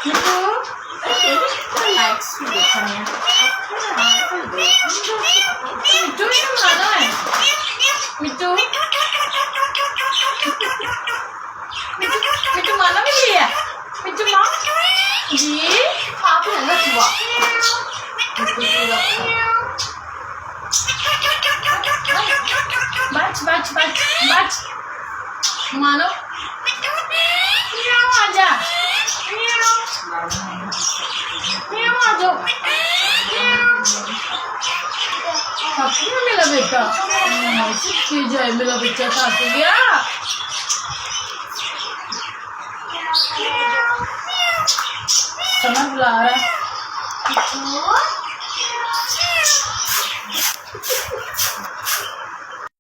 मिट्टू likes भी देखा है मिट्टू ये मानो है मिट्टू मिट्टू मानो भी लिया मिट्टू माँ जी आप लगा हुआ बच बच बच बच मानो आजा आजो मेरा बेटा जाए मेरा बच्चा थक गया समझ ला रहा है